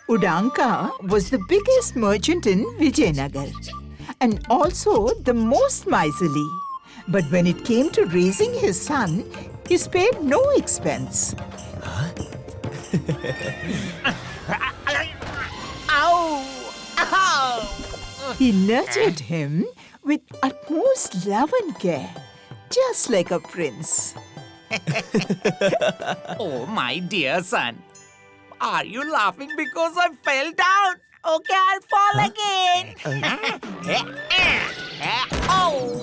Udanka was the biggest merchant in Vijayanagar and also the most miserly. But when it came to raising his son, he spared no expense. Ow! Ow! He nurtured him with utmost love and care, just like a prince. Oh, my dear son. Are you laughing because I fell down? Okay, I'll fall again. Oh!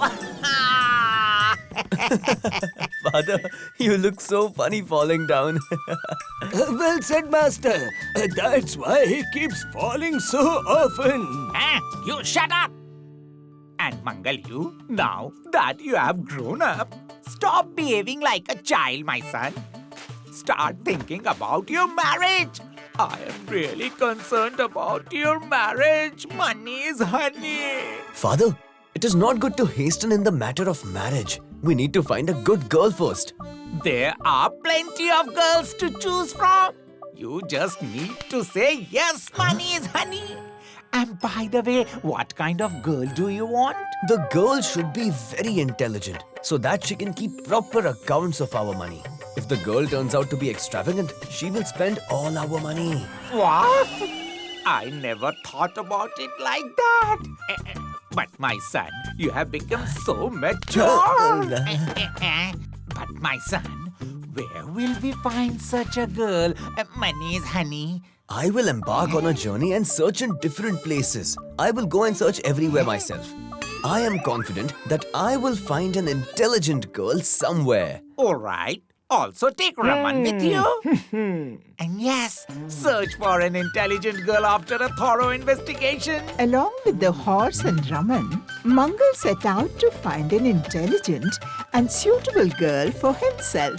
Father, you look so funny falling down. Well said, Master. That's why he keeps falling so often. You shut up! And Mangal, now that you have grown up, stop behaving like a child, my son. Start thinking about your marriage. I am really concerned about your marriage. Money is honey. Father, it is not good to hasten in the matter of marriage. We need to find a good girl first. There are plenty of girls to choose from. You just need to say yes, money is honey. And by the way, what kind of girl do you want? The girl should be very intelligent so that she can keep proper accounts of our money. If the girl turns out to be extravagant, she will spend all our money. What? I never thought about it like that. But my son, you have become so mature. But my son, where will we find such a girl? Money is honey. I will embark on a journey and search in different places. I will go and search everywhere myself. I am confident that I will find an intelligent girl somewhere. All right. Also take Raman with you. And yes, search for an intelligent girl after a thorough investigation. Along with the horse and Raman, Mangal set out to find an intelligent and suitable girl for himself.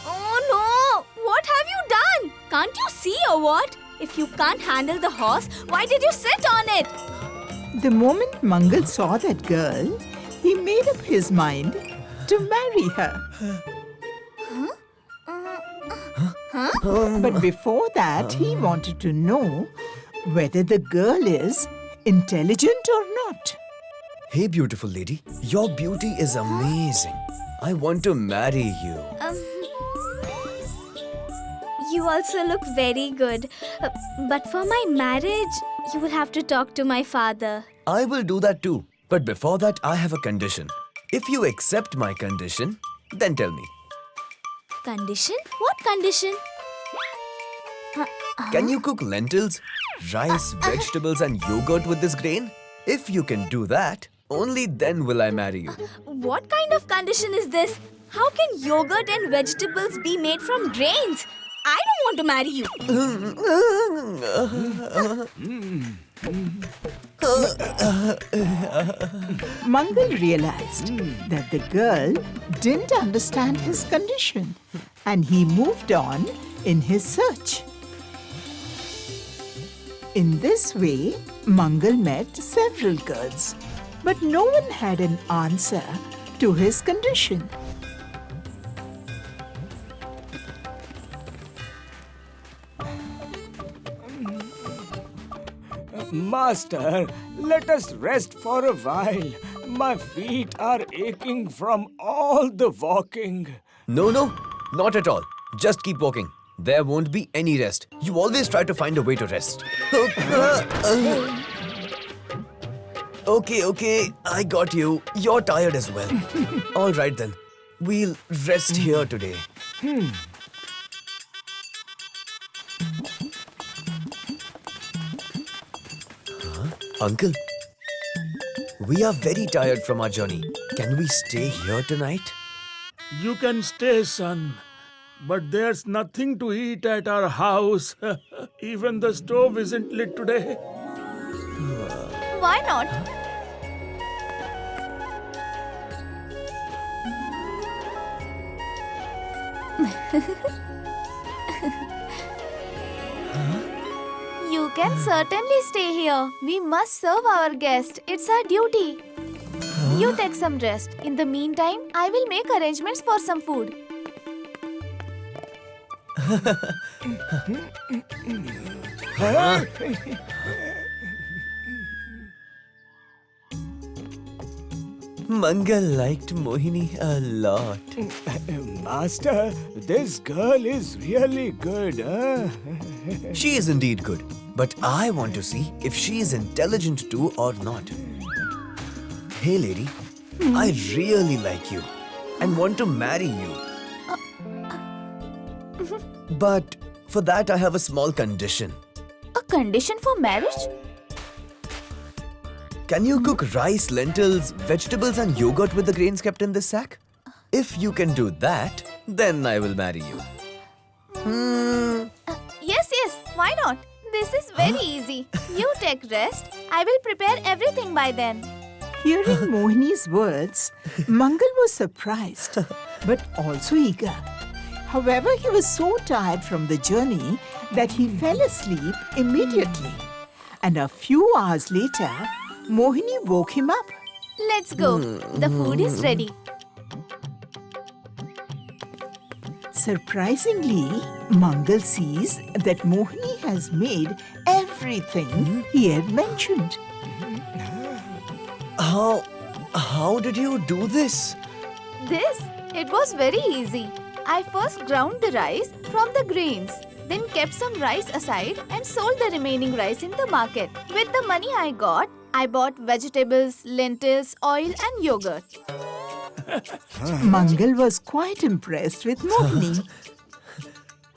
Oh no! What have you done? Can't you see or what? If you can't handle the horse, why did you sit on it? The moment Mangal saw that girl, he made up his mind to marry her. But before that, he wanted to know whether the girl is intelligent or not. Hey, beautiful lady, your beauty is amazing. I want to marry you. You also look very good. But for my marriage, you will have to talk to my father. I will do that too. But before that, I have a condition. If you accept my condition, then tell me. Condition? What condition? Can you cook lentils, rice, vegetables and yogurt with this grain? If you can do that, only then will I marry you. What kind of condition is this? How can yogurt and vegetables be made from grains? I don't want to marry you. Mangal realized that the girl didn't understand his condition and he moved on in his search. In this way, Mangal met several girls, but no one had an answer to his condition. Master, let us rest for a while. My feet are aching from all the walking. No, not at all. Just keep walking. There won't be any rest. You always try to find a way to rest. Okay, I got you. You're tired as well. All right then. We'll rest here today. Uncle, we are very tired from our journey. Can we stay here tonight? You can stay, son. But there's nothing to eat at our house. Even the stove isn't lit today. Why not? can certainly stay here. We must serve our guest. It's our duty. You take some rest. In the meantime, I will make arrangements for some food. Mangal liked Mohini a lot. Master, this girl is really good, huh? She is indeed good, but I want to see if she is intelligent too or not. Hey lady, I really like you and want to marry you. But for that I have a small condition. A condition for marriage? Can you cook rice, lentils, vegetables and yogurt with the grains kept in this sack? If you can do that, then I will marry you. Yes, why not? This is very easy. You take rest. I will prepare everything by then. Hearing Mohini's words, Mangal was surprised, but also eager. However, he was so tired from the journey that he fell asleep immediately. And a few hours later, Mohini woke him up. Let's go. The food is ready. Surprisingly, Mangal sees that Mohini has made everything he had mentioned. How did you do this? It was very easy. I first ground the rice from the grains, then kept some rice aside and sold the remaining rice in the market. With the money I got, I bought vegetables, lentils, oil and yogurt. Mangal was quite impressed with Mohini.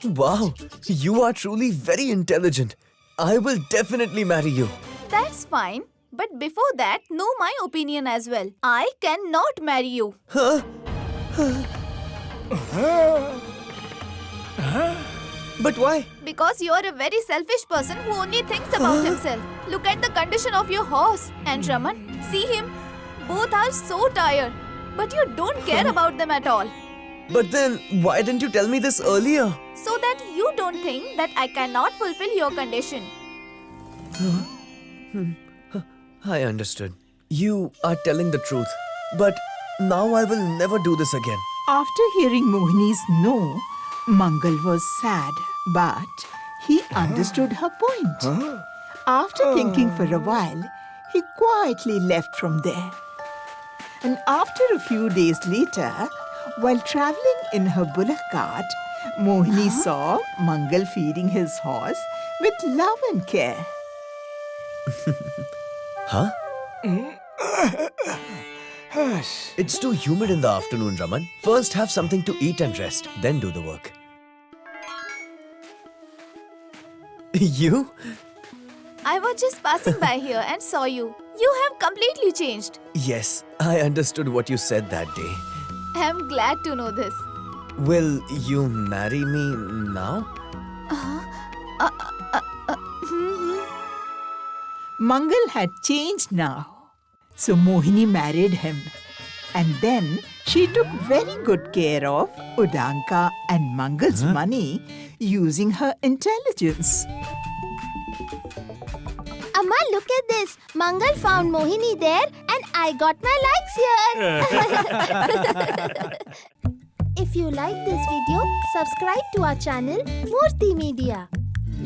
Wow, you are truly very intelligent. I will definitely marry you. That's fine. But before that, know my opinion as well. I cannot marry you. But why? Because you are a very selfish person who only thinks about himself. Look at the condition of your horse. And Raman, see him? Both are so tired. But you don't care about them at all. But then, why didn't you tell me this earlier? So that you don't think that I cannot fulfill your condition. I understood. You are telling the truth. But now I will never do this again. After hearing Mohini's no, Mangal was sad, but he understood her point. After thinking for a while, he quietly left from there. And after a few days later, while traveling in her bullock cart, Mohini saw Mangal feeding his horse with love and care. Huh? It's too humid in the afternoon, Raman. First have something to eat and rest, then do the work. You? I was just passing by here and saw you. You have completely changed. Yes, I understood what you said that day. I am glad to know this. Will you marry me now? Mangal had changed now. So Mohini married him. And then she took very good care of Udanka and Mangal's money using her intelligence. Amma, look at this. Mangal found Mohini there and I got my likes here. If you like this video, subscribe to our channel Murthy Media.